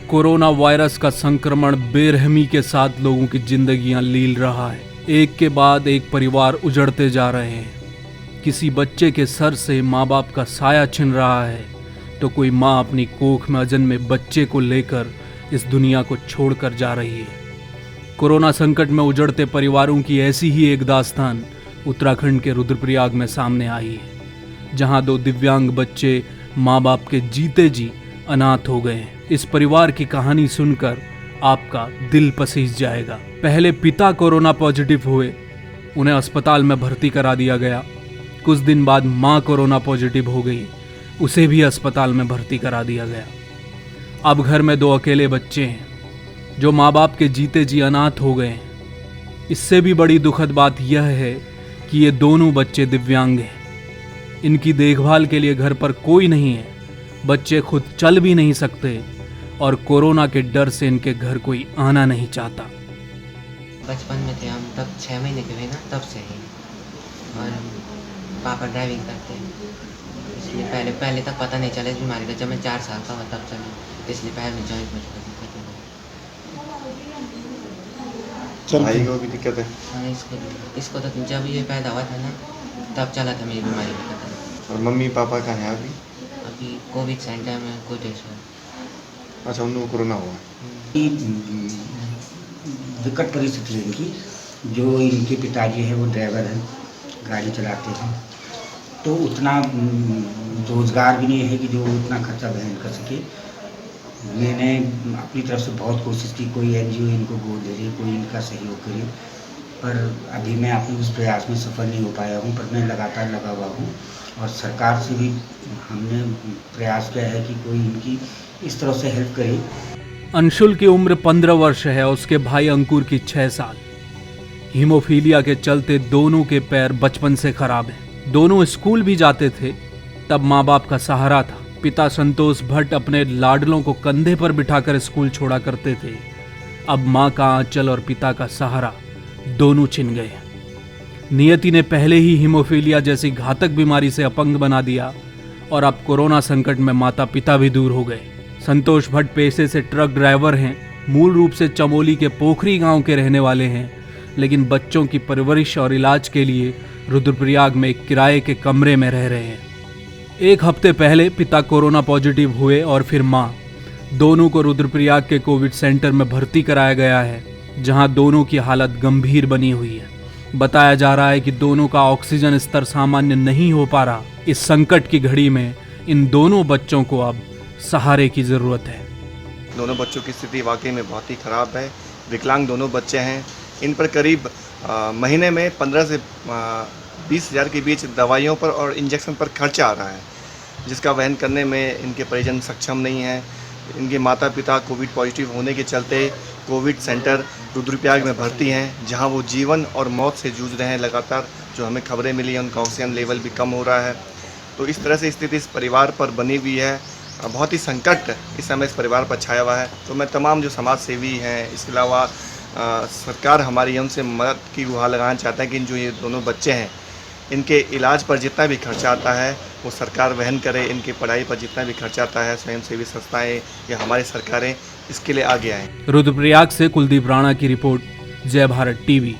Corona virus का संक्रमण बेरहमी के साथ लोगों की जिंदगियां लील रहा है। एक के बाद एक परिवार उजड़ते जा रहे हैं। किसी बच्चे के सर से माँ बाप का साया छिन रहा है तो कोई माँ अपनी कोख में अजन्मे बच्चे को लेकर इस दुनिया को छोड़कर जा रही है। कोरोना संकट में उजड़ते परिवारों की ऐसी ही एक दास्तान उत्तराखंड के रुद्रप्रयाग में सामने आई है, जहां 2 दिव्यांग बच्चे माँ बाप के जीते जी अनाथ हो गए हैं। इस परिवार की कहानी सुनकर आपका दिल पसीज जाएगा। पहले पिता कोरोना पॉजिटिव हुए, उन्हें अस्पताल में भर्ती करा दिया गया। कुछ दिन बाद माँ कोरोना पॉजिटिव हो गई, उसे भी अस्पताल में भर्ती करा दिया गया। अब घर में 2 अकेले बच्चे हैं जो माँ बाप के जीते जी अनाथ हो गए हैं। इससे भी बड़ी दुखद बात यह है कि ये दोनों बच्चे दिव्यांग हैं। इनकी देखभाल के लिए घर पर कोई नहीं है। बच्चे खुद चल भी नहीं सकते और कोरोना के डर से इनके घर कोई आना नहीं चाहता। बचपन में थे हम, तब 6 महीने के हुए ना, तब से ही। और पापा ड्राइविंग करते हैं, इसलिए पहले तक पता नहीं चला इस बीमारी का। जब मैं 4 साल का हुआ तब चला, इसलिए पैर में जॉइंट मजबूत भाई को भी दिक्कत है। हाँ, इसको तो जब ये पैदा हुआ था ना, तब चला था मेरी बीमारी का पता। और मम्मी पापा कहाँ हैं अभी कोविड सेंटर में कोटेश्वर। अच्छा, उनको कोरोना हुआ। विकट परिस्थिति है इनकी। जो इनके पिताजी है वो ड्राइवर हैं, गाड़ी चलाते हैं, तो उतना रोजगार भी नहीं है कि जो उतना खर्चा वहन कर सके। मैंने अपनी तरफ से बहुत कोशिश की, कोई एनजीओ इनको गोद दे रही, कोई इनका सहयोग करे, पर अभी मैं अपने उस प्रयास में सफल नहीं हो पाया हूँ। पर मैं लगातार लगा हुआ हूँ और सरकार से भी हमने प्रयास किया है कि कोई इनकी इस तरह से हेल्प करे। अंशुल की उम्र 15 वर्ष है, उसके भाई अंकुर की 6 साल। हीमोफीलिया के चलते दोनों के पैर बचपन से खराब हैं। दोनों स्कूल भी जाते थे, तब माँ बाप का सहारा था। पिता संतोष भट्ट अपने लाडलों को कंधे पर बिठाकर स्कूल छोड़ा करते थे। अब माँ का आंचल और पिता का सहारा दोनों छिन गए। नियति ने पहले ही हीमोफीलिया जैसी घातक बीमारी से अपंग बना दिया और अब कोरोना संकट में माता पिता भी दूर हो गए। संतोष भट्ट पेशे से ट्रक ड्राइवर हैं, मूल रूप से चमोली के पोखरी गांव के रहने वाले हैं, लेकिन बच्चों की परवरिश और इलाज के लिए रुद्रप्रयाग में एक किराए के कमरे में रह रहे हैं। 1 हफ्ते पहले पिता कोरोना पॉजिटिव हुए और फिर माँ। दोनों को रुद्रप्रयाग के कोविड सेंटर में भर्ती कराया गया है, जहां दोनों की हालत गंभीर बनी हुई है। बताया जा रहा है कि दोनों का ऑक्सीजन स्तर सामान्य नहीं हो पा रहा। इस संकट की घड़ी में इन दोनों बच्चों को अब सहारे की जरूरत है। दोनों बच्चों की स्थिति वाकई में बहुत ही खराब है। विकलांग दोनों बच्चे हैं। इन पर करीब महीने में 15 से 20 हज़ार के बीच दवाइयों पर और इंजेक्शन पर खर्चा आ रहा है, जिसका वहन करने में इनके परिजन सक्षम नहीं हैं। इनके माता पिता कोविड पॉजिटिव होने के चलते कोविड सेंटर रुद्रप्रयाग में भर्ती हैं, जहां वो जीवन और मौत से जूझ रहे हैं। लगातार जो हमें खबरें मिली हैं, उनका ऑक्सीजन लेवल भी कम हो रहा है। तो इस तरह से स्थिति इस परिवार पर बनी हुई है। बहुत ही संकट इस समय इस परिवार पर छाया हुआ है। तो मैं तमाम जो समाज सेवी हैं, इसके अलावा सरकार हमारी उनसे मदद की गुहार लगाना चाहता है कि जो ये दोनों बच्चे हैं, इनके इलाज पर जितना भी खर्चा आता है वो सरकार वहन करे। इनकी पढ़ाई पर जितना भी खर्चा आता है, स्वयंसेवी संस्थाएं या हमारी सरकारें इसके लिए आगे आएँ। रुद्रप्रयाग से कुलदीप राणा की रिपोर्ट, जय भारत टीवी।